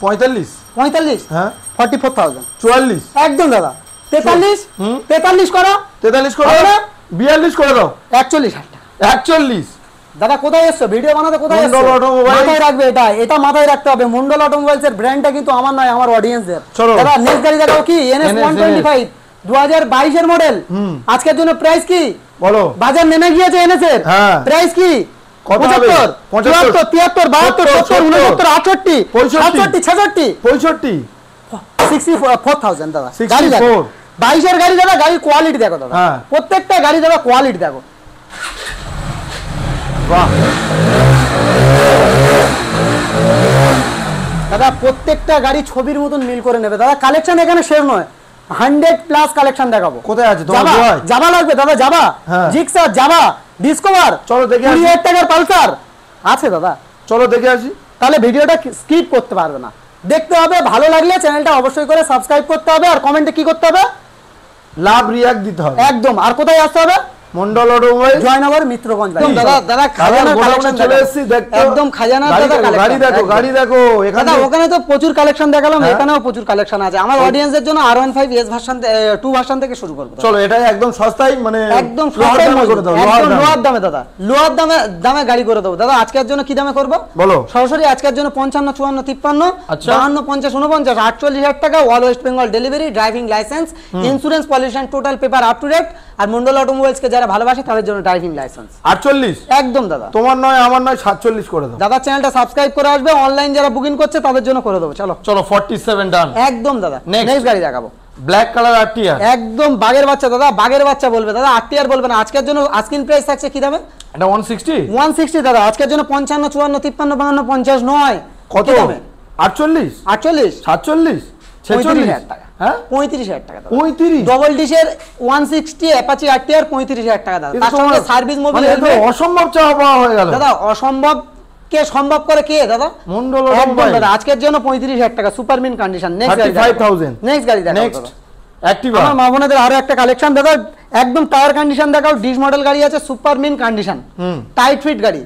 45 45 হ্যাঁ 44,000 44 একদম দাদা। 43 করো, 43 করে হবে দাও, না? 42 করে দাও, 41,000 টাকা। 41 দাদা কোথায় এসছো ভিডিও বানাতে? কোথায় এসছো? মন্ডল অটোমোবাইল। মাথায় রাখবে, এটা মাথায় রাখতে হবে। মন্ডল অটোমোবাইলস এর ব্র্যান্ডটা কিন্তু আমার নয়, আমার অডিয়েন্সের। চলো। দাদা নেক্সট গাড়ি দেখাও কি? NS 125 2022 এর মডেল। আজকের জন্য প্রাইস কি? বলো বাজার নেমে গিয়েছে NS এর। হ্যাঁ। প্রাইস কি? কত হবে? 75 73 72 70 69 68 67 65 64,000 দাদা। 64 গাড়ি দেখো 22 এর গাড়ি দাদা, গাড়ির কোয়ালিটি দেখো দাদা। হ্যাঁ। প্রত্যেকটা গাড়ি দাদা কোয়ালিটি দেখো। বাহ দাদা প্রত্যেকটা গাড়ি ছবির মতন মিল করে নেবে দাদা। কালেকশন এখানে শেষ নয়, 100+ কালেকশন দেখাবো। কোথায় আছে তোমার জাভা, দোয়ায়? জাভা লাগবে দাদা, জাভা, হ্যাঁ। জিক্সার, জাভা, ডিসকভার, চলো দেখে আসি। 20,000 টাকার পালসার আছে দাদা। চলো দেখে আসি। তাহলে ভিডিওটা স্কিপ করতে পারবে না, দেখতে হবে। ভালো লাগলে চ্যানেলটা অবশ্যই করে সাবস্ক্রাইব করতে হবে, আর কমেন্টে কি করতে হবে? লাভ রিয়াক্ট দিতে হবে একদম। আর কোথায় আসতে হবে? মন্ডল অটোমোবাইল, জয়নগর মিত্রগঞ্জ। একদম দাদা দাদা খাজানার গোডাউনে কালেকশন চলে এসেছি, দেখতে একদম খাজানার দাদা গাড়ি collection, দেখো, একদম। গাড়ি দেখো এখানে। দাদা ওখানে তো প্রচুর কালেকশন দেখালাম, হ্যাঁ। এখানেও প্রচুর কালেকশন আছে। আমার অডিয়েন্সের জন্য R15S ভার্সন 2 ভার্সন থেকে শুরু করব। চলো এটাই একদম সস্তায়, মানে একদম লোহার দামে করে দাও, লোহার দামে। লোয়ার দামে দাদা, লোয়ার দামে গাড়ি করে দেবো দাদা। আজকের জন্য কি দামে করব? বলো। সরাসরি আজকের জন্য 55 54 53 আচ্ছা। 52 50 49 48,000 টাকা, all West Bengal delivery, driving licence, insurance, pollution, total paper up to date. আর মন্ডল অটোমোবাইলস কে যারা ভালোবাসে তাদের জন্য ড্রাইভিং লাইসেন্স 48 একদম দাদা। তোমার নয় আমার নয়, 47 করে দাও দাদা চ্যানেলটা সাবস্ক্রাইব করে আসবে, অনলাইন যারা বুকিং করছে তাদের জন্য করে দেবো। চলো চলো 47 ডান। একদম দাদা। Next. নেক্সট গাড়ি দেখাবো, ব্ল্যাক কালার আরটিআর, একদম বাগের বাচ্চা দাদা, বাগের বাচ্চা বলবে দাদা, RTR বলবে না। আজকের জন্য আস্কিং প্রাইস থাকছে কি দামে? এটা 160 160 দাদা। আজকের জন্য 55 54 53 52 50 নয় কত? কি দামে? 48 48 47 35,000 টাকা। হ্যাঁ 35,000 টাকা দাদা। 35 ডবল ডিশের 160 অ্যাপাচি RTR 35,000 টাকা দাদা। এটা তার তো সঙ্গে আমার- সার্ভিস মোবিল মানে এটা তো অসম্ভব চাওয়া পাওয়া হয়ে গেল দাদা। অসম্ভব কে সম্ভব করে কে দাদা? মন্ডল একদম অটোমোবাইল। দাদা। আজকের জন্য 35,000 টাকা, সুপার মিন কন্ডিশন। নেক্সট গাড়ি 35,000 নেক্সট গাড়ি দেখাও নেক্সট দাদা। অ্যাক্টিভা, আমার মা বোনেদের আরো একটা কালেকশন দাদা, একদম টায়ার কন্ডিশন দেখাও। ডিস মডেল গাড়ি আছে, super mint condition, tight fit গাড়ি।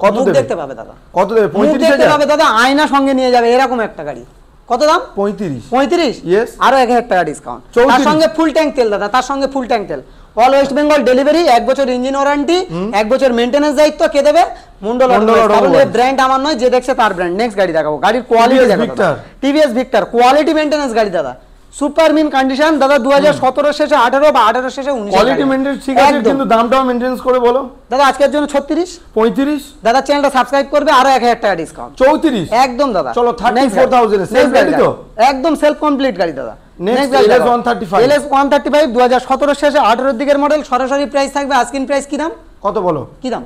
কত মুখ দেবে? দেখতে পাবে দাদা, কত দেবে? মুখ দেখতে 35,000 পাবে দাদা, আয়না সঙ্গে নিয়ে যাবে এরকম একটা গাড়ি। কত দাম? 35 35। Yes. আরো 1,000 টাকা ডিসকাউন্ট। 34 তার সঙ্গে ফুল ট্যাঙ্ক তেল দাদা, তার সঙ্গে ফুল ট্যাঙ্ক তেল, অল ওয়েস্ট বেঙ্গল ডেলিভারি, 1 বছর ইঞ্জিন ওয়ারেন্টি, 1 বছর মেইনটেনেন্স দায়িত্ব। কে দেবে? মন্ডল অটোমোবাইলস। কারণ এই ব্র্যান্ড আমার নয়, যে দেখছে তার ব্র্যান্ড। নেক্সট গাড়ি দেখাবো, গাড়ির কোয়ালিটি TVS দেখো Victor। TVS Victor, quality maintenance গাড়ি দাদা, সুপার মিন কন্ডিশন দাদা। 2017 শেষে 18 বা 18 শেষে 19 কোয়ালিটি মেইনটেইন ঠিক আছে, কিন্তু দামটাও মেইনটেইন করে বলো। দাদা আজকের জন্য 36। 35 দাদা চ্যানেলটা সাবস্ক্রাইব করবে, আরো 1,000 টাকা ডিসকাউন্ট। 34 একদম দাদা। চলো 34,000 এ সেলফ গাড়ি তো? একদম সেলফ কমপ্লিট গাড়ি দাদা। Next, গাড়ি LS দেখাও। 135 LS 135 2017 শেষে 18 দিকের মডেল। সরাসরি প্রাইস থাকবে, আস্কিং প্রাইস কি দাম? কত বলো? কি দাম?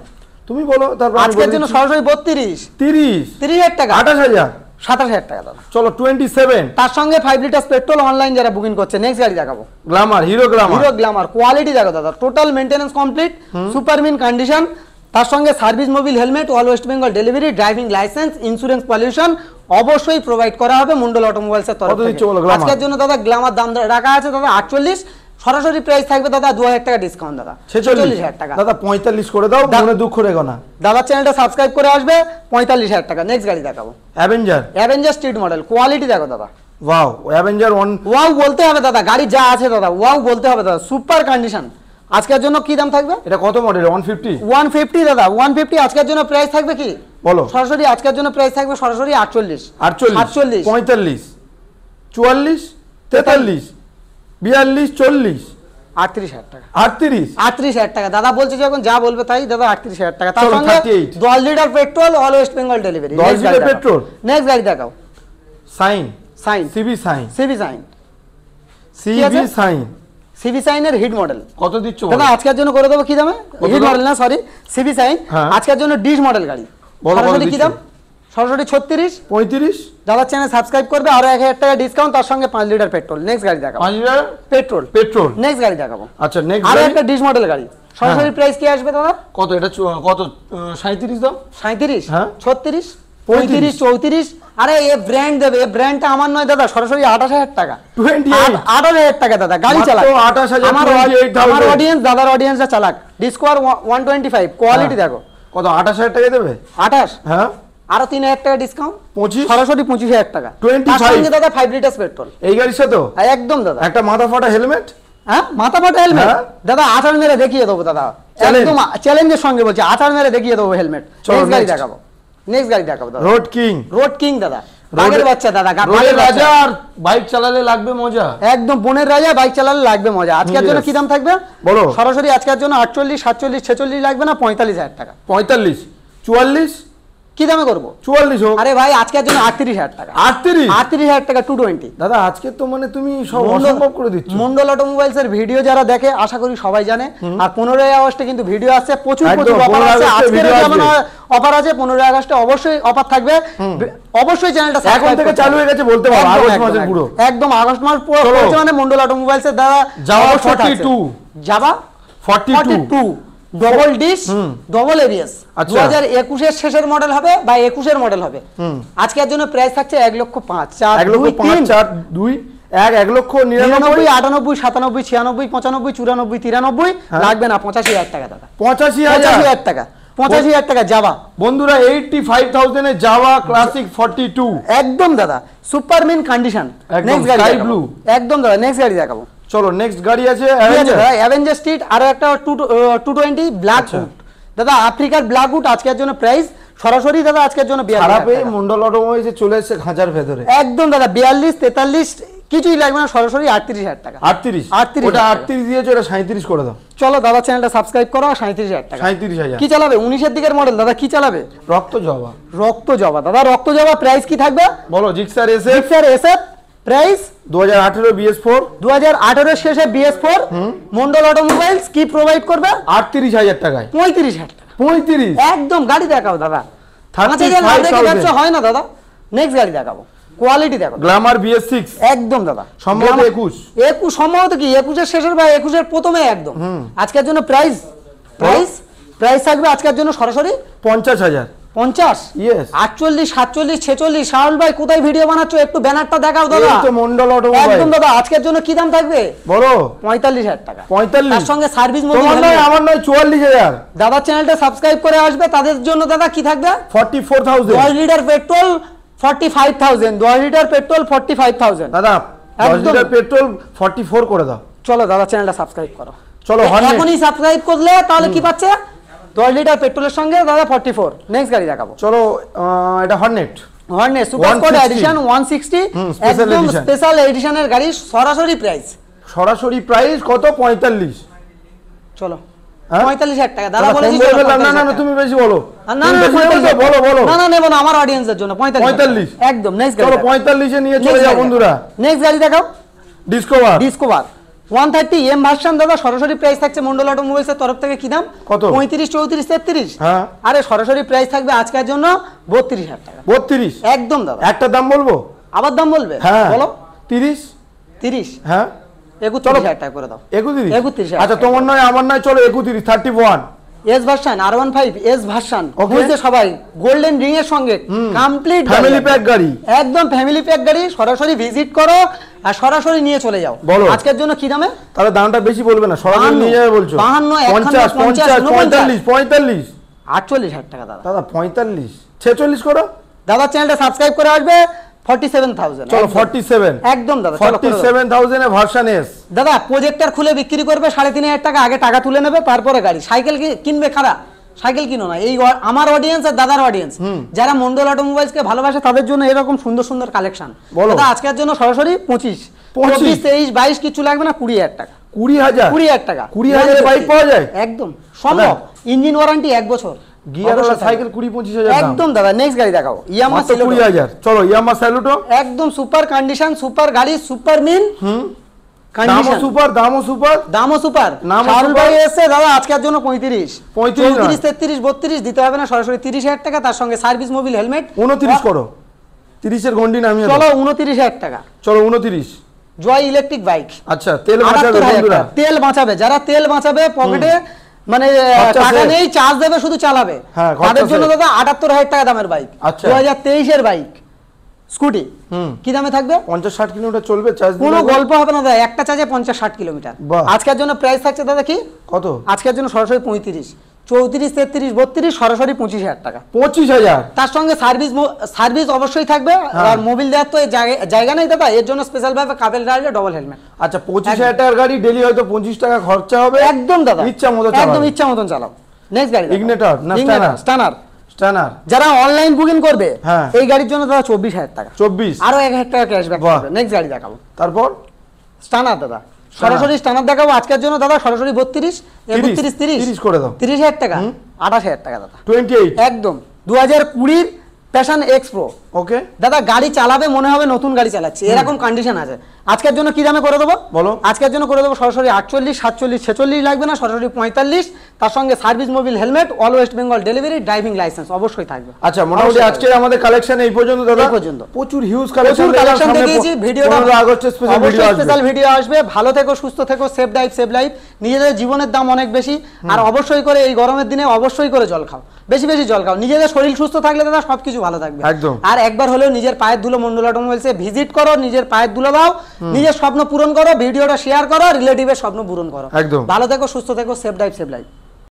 তুমি বলো, তারপর আমি আজকের বলে জন্য দিচ্ছি। সরাসরি 32 30 30,000 টাকা, 28,000 27,000 টাকা দাদা। চলো 27 তার সঙ্গে 5 লিটার পেট্রোল, অনলাইন যারা বুকিং করছে। নেক্সট গাড়ি দেখাবো, Glamour, hero Glamour. Hero Glamour. Quality দেখো দাদা, total maintenance complete, super mint condition. তার সঙ্গে service Mobil helmet, all West Bengal delivery, driving licence, insurance, pollution অবশ্যই প্রোভাইড করা হবে মন্ডল অটোমোবাইলসের তরফ কত থেকে। দিচ্ছে বলো গ্ল্যামার? আজকের জন্য দাদা গ্ল্যামার দাম রাখা আছে দাদা 48। সরাসরি প্রাইস থাকবে দাদা 2,000 টাকা ডিসকাউন্ট দাদা, 46,000 টাকা। দাদা 45 করে দাও, মনে দুঃখ রেখো না। দাদা চ্যানেলটা সাবস্ক্রাইব করে আসবে, 45,000 টাকা। নেক্সট গাড়ি দেখাবো, Avenger. Avenger street model. Quality দেখো দাদা, ওয়াও, অ্যাভেঞ্জার 1 ওয়াও বলতে হবে দাদা, গাড়ি যা আছে দাদা ওয়াও বলতে হবে দাদা, সুপার কন্ডিশন। আজকের জন্য কি দাম থাকবে? এটা কত মডেল? 150 150 দাদা, 150। আজকের জন্য প্রাইস থাকবে কি বলো? সরাসরি আজকের জন্য প্রাইস থাকবে সরাসরি 48 48 48 45 44 43 42 40 38,000 টাকা, 38 38,000 টাকা। দাদা বলছে যখন যা বলবে তাই দাদা, 38,000 টাকা। তার চলো, সঙ্গে 38 10 litre petrol, all West Bengal delivery. 10 litre petrol. Next গাড়ি দেখাও, Shine, Shine, CB Shine, CB Shine, CB Shine, CV সাইনের হিট মডেল কত দিচ্ছ দাদা আজকের জন্য করে দেবো কি দামে? হিট মডেল না সরি সিভি সাইন, আজকের জন্য ডিশ মডেল গাড়ি সরাসরি কি দাম? সরাসরি 36 35। দাদার চ্যানেল সাবস্ক্রাইব করবে আরো 1000 টাকা ডিসকাউন্ট, তার সঙ্গে 5 লিটার পেট্রোল। নেক্সট গাড়ি দেখাবো 5 লিটার পেট্রোল। নেক্সট গাড়ি দেখাবো। আচ্ছা নেক্সট আরো একটা ডিশ মডেল গাড়ি সরাসরি প্রাইস কি আসবে দাদা? কত এটা কত 37 দাম? 37 হ্যাঁ 36 35 34। আরে এ ব্র্যান্ড দেবে, এ ব্র্যান্ডটা আমার নয় দাদা, সরাসরি 28000 টাকা 28000 টাকা দাদা গাড়ি চালাক। 28000 আমার অডিয়েন্স দাদার অডিয়েন্সটা চালাক। ডিসকভার 125 কোয়ালিটি দেখো কত 28000 টাকা দেবে? 28 হ্যাঁ আরো 3000 টাকা ডিসকাউন্ট 25 সরাসরি 25000 টাকা। 25 তার সঙ্গে দাদা 5 লিটার পেট্রোল এই গাড়ির সাথে একদম দাদা। একটা মাথা ফাটা হেলমেট, হ্যাঁ মাথা ফাটা হেলমেট দাদা আচার মেরে দেখিয়ে দেবো দাদা, একদম চ্যালেঞ্জের সঙ্গে বলছি, আচার মেরে দেখিয়ে দেবো হেলমেট। নেক্সট গাড়ি দেখাবো, নেক্সট গাড়ি দেখাবো দাদা রোড কিং দাদা, বাগের বাচ্চা দাদা, বাগের রাজা। আর বাইক চালালে লাগবে মজা, একদম বনের রাজা, বাইক চালালে লাগবে মজা। আজকের জন্য কি দাম থাকবে বলো? সরাসরি আজকের জন্য 48 47 46 লাগবে না 45000 টাকা? 45 44 কি দামে করবো? 44 হোক। আরে ভাই আজকের জন্য 38000 টাকা। 38000 টাকা 220 দাদা আজকে তো মানে তুমি সব অসম্ভব করে দিচ্ছ। মন্ডল অটোমোবাইলস এর ভিডিও যারা দেখে আশা করি সবাই জানে। আর 15 আগস্টে কিন্তু ভিডিও আসছে, প্রচুর অফার আছে। আজকের যেমন অফার আছে 15 আগস্টে অবশ্যই অফার থাকবে, অবশ্যই চ্যানেলটা এখন থেকে চালু হয়ে গেছে বলতে পারো, আগস্ট মাসের পুরো একদম আগস্ট মাস পুরো মানে মন্ডল অটোমোবাইলস এর দ্বারা যাওয়া 42 যাবা 42 ডবল ডিশ ডবল এবিএস 2021 এর শেষের মডেল হবে বা 21 এর মডেল হবে। আজকের জন্য প্রাইস থাকছে 1,05,4 1,05,4 1 লক্ষ 99 98 97 96 95 94 93 লাগবে না 85000 টাকা দাদা। 85000 টাকা 85000 টাকা যাবা বন্ধুরা 85,000 এ যাওয়া ক্লাসিক 42 একদম দাদা সুপার মিন কন্ডিশন। নেক্সট গাড়ি স্কাই ব্লু একদম দাদা, নেক্সট গাড়ি দেখাবো। চলো নেক্সট গাড়ি আছে অ্যাভেঞ্জার স্ট্রিট, আর একটা 220 ব্ল্যাক উড দাদা, আফ্রিকার ব্ল্যাক উড। আজকের জন্য প্রাইস সরাসরি দাদা আজকের জন্য 42,000 মন্ডল অটোমোবাইলসে চলে এসেছে খাঁচার ভেতরে একদম দাদা 42 43 কিছুই লাগবে না, সরাসরি 38,000 টাকা। 38 ওটা 38 দিয়েছো, এটা 37 করে দাও। চলো দাদা চ্যানেলটা সাবস্ক্রাইব করো, 37,000 টাকা। 37,000 কি চালাবে? 19 এর দিকের মডেল দাদা, কি চালাবে? রক্ত জবা দাদা রক্ত জবা। প্রাইস কি থাকবে বলো? জিক্সার এসএফ প্রাইস 2018 BS4 2018 এর শেষে BS4 মন্ডল অটোমোবাইলস কি প্রোভাইড করবে? 38,000 টাকায় 35,000 টাকা। 35 একদম গাড়ি দেখাও দাদা, 35,000 হয় না দাদা। নেক্সট গাড়ি দেখাবো, কোয়ালিটি দেখো। গ্ল্যামার BS6 একদম দাদা সম্ভবত 21 সম্ভবত কি 21 এর শেষের বা 21 এর প্রথমে একদম। আজকের জন্য প্রাইস থাকবে আজকের জন্য সরাসরি 50,000 50 ইয়েস 48 47 46। শাহুল ভাই কোথায় ভিডিও বানাচ্ছো? একটু ব্যানারটা দেখাও দাদা। এই তো মন্ডল অটোমোবাইল একদম দাদা আজকের জন্য কি দাম থাকবে বলো? 45,000 টাকা। 45 তার সঙ্গে সার্ভিস মোবিল তোমার নয় আমার নয় 44,000। দাদা চ্যানেলটা সাবস্ক্রাইব করে আসবে তাদের জন্য দাদা কি থাকবে? 44,000 10 লিটার পেট্রোল 45,000 10 লিটার পেট্রোল 45,000 দাদা 10 লিটার পেট্রোল 44 করে দাও। চলো দাদা চ্যানেলটা সাবস্ক্রাইব করো। চলো এখনই সাবস্ক্রাইব করলে তাহলে কি পাচ্ছে? 10 লিটার পেট্রোলের সঙ্গে দাদা 44। নেক্সট গাড়ি দেখাবো। চলো এটা হর্নেট সুপার স্পোর্ট এডিশন 160 একদম স্পেশাল এডিশনের গাড়ি। সরাসরি প্রাইস কত? 45। চলো 45,000 টাকা দাদা বলেছি। না তুমি বেশি বলো। না নেব না, আমার অডিয়েন্সের জন্য 45 একদম। নেক্সট গাড়ি চলো 45 এ নিয়ে চলে যাও বন্ধুরা। নেক্সট গাড়ি দেখাও ডিসকভার 130 এম ভার্সন দাদা। সরাসরি প্রাইস থাকছে মন্ডল অটোমোবাইলস এর তরফ থেকে কি দাম? কত? 35 34 33। হ্যাঁ আরে সরাসরি প্রাইস থাকবে আজকের জন্য 32,000 টাকা। 32 একদম দাদা। একটা দাম বলবো? আবার দাম বলবে? বলো। 30 হ্যাঁ 31,000 টাকা করে দাও। 31 আচ্ছা তোমার নয় আমার নয়, চলো 31 31 S version R15 S version বুঝতে সবাই গোল্ডেন রিং এর সঙ্গে কমপ্লিট ফ্যামিলি প্যাক গাড়ি, একদম ফ্যামিলি প্যাক গাড়ি। সরাসরি ভিজিট করো আর সরাসরি নিয়ে চলে যাও। আজকের জন্য কি দামে? তাহলে দামটা বেশি বলবে না, সরাসরি নিয়ে যাবে বলছো। 52 50 50 45 45 48,000 টাকা দাদা। 45 46 করো। দাদা চ্যানেলটা সাবস্ক্রাইব করে আসবে 47,000। চলো 47 একদম দাদা 47,000 এ ভার্সন এস দাদা। প্রজেক্টর খুলে বিক্রি করবে 3,500 টাকা, আগে টাকা তুলে নেবে তারপরে গাড়ি। সাইকেল কিনবে খারাপ, সাইকেল কিনো না। এই আমার অডিয়েন্স আর দাদার অডিয়েন্স যারা মন্ডল অটোমোবাইলস কে ভালোবাসে তাদের জন্য এরকম সুন্দর সুন্দর কালেকশন। দাদা আজকের জন্য সরাসরি 25 24 23 22 কিছু লাগবে না, 20,000 টাকা। 20,000 টাকা 20,000 এ বাইক পাওয়া যায় একদম সম্ভব। ইঞ্জিন ওয়ারেন্টি 1 বছর, গিয়ারওয়ালা সাইকেল 20-25,000 একদম দাদা। নেক্সট গাড়ি দেখাও ইয়ামাহা 20,000। চলো ইয়ামাহা স্যালুটো একদম সুপার কন্ডিশন, সুপার গাড়ি, সুপার মিন দামও সুপার, দামও সুপার, দামও সুপার। শাহরুল ভাই এসে দাদা আজকের জন্য 35 33 33 32 দিতে হবে না, সরাসরি 30,000 টাকা, তার সঙ্গে সার্ভিস মোবিল হেলমেট। 29 করো, 30 এর গন্ডি নামিয়ে চলো 29,000 টাকা, চলো 29। জয় ইলেকট্রিক বাইক। আচ্ছা, তেল বাঁচাবে বন্ধুরা, তেল বাঁচাবে, যারা তেল বাঁচাবে পকেটে মানে টাকা নেই, চার্জ দেবে শুধু চালাবে, তাদের জন্য দাদা 78,000 টাকা দামের বাইক। 2023 এর বাইক স্কুটি কি দামে থাকবে? 50-60 কিলোমিটার চলবে চার্জ দিলে, কোনো গল্প হবে না দাদা, একটা চার্জে 50-60 কিলোমিটার। আজকের জন্য প্রাইস থাকছে দাদা কি কত? আজকের জন্য সরাসরি 35 34 33 32 সরাসরি 25,000 টাকা। 25,000, তার সঙ্গে সার্ভিস অবশ্যই থাকবে। আর মোবিল দেওয়ার তো জায়গা নেই দাদা, এর জন্য স্পেশাল ভাবে কাপেল রাইডে ডবল হেলমেট। আচ্ছা, 25,000 টাকার গাড়ি, ডেলি হয়তো 25 টাকা খরচা হবে, একদম দাদা ইচ্ছা মতো চালাও, একদম ইচ্ছা মতন চালাও। নেক্সট গাড়ি ইগনিটর না স্টানার। স্টানার যারা অনলাইন বুকিং করবে এই গাড়ির জন্য দাদা 24,000 টাকা, 24 আরো 1,000 টাকা ক্যাশব্যাক পাবে। নেক্সট গাড়ি দেখাবো, তারপর স্টানার দাদা, সরাসরি স্টানার দেখাবো আজকের জন্য দাদা, সরাসরি 32 32 30 করে দাও, 30,000 টাকা, 28,000 টাকা দাদা, 28 একদম 2020 প্যাশন এক্স প্রো। ওকে দাদা গাড়ি চালাবে মনে হবে নতুন গাড়ি চালাচ্ছে, এরকম কন্ডিশন আছে। আজকের জন্য কি দামে করে দেবো বলো? আজকের জন্য করে দেবো সরাসরি 48 47 46 লাগবে না, সরাসরি 45, তার সঙ্গে service Mobil helmet, all West Bengal delivery, driving licence অবশ্যই থাকবে। আচ্ছা, মোটামুটি আজকে আমাদের কালেকশন এই পর্যন্ত দাদা, এই পর্যন্ত প্রচুর হিউজ কালেকশন দেখিয়েছি। ভিডিওটা 15 আগস্টের স্পেশাল ভিডিও আসবে। ভালো থেকো, সুস্থ থেকো, সেভ লাইফ সেভ লাইফ। নিজেদের জীবনের দাম অনেক বেশি, আর অবশ্যই করে এই গরমের দিনে অবশ্যই করে জল খাও, বেশি বেশি জল খাও। নিজেদের শরীর সুস্থ থাকলে দাদা সবকিছু ভালো থাকবে। আর একবার হলেও নিজের পায়ের ধুলো মন্ডল অটোমোবাইলসে ভিজিট করো, নিজের পায়ের ধুলো দাও, নিজের স্বপ্ন পূরণ করো, ভিডিওটা শেয়ার করো, রিলেটিভের স্বপ্ন পূরণ করো। ভালো থেকো, সুস্থ থেকো, সেভ লাইফ সেভ লাইফ।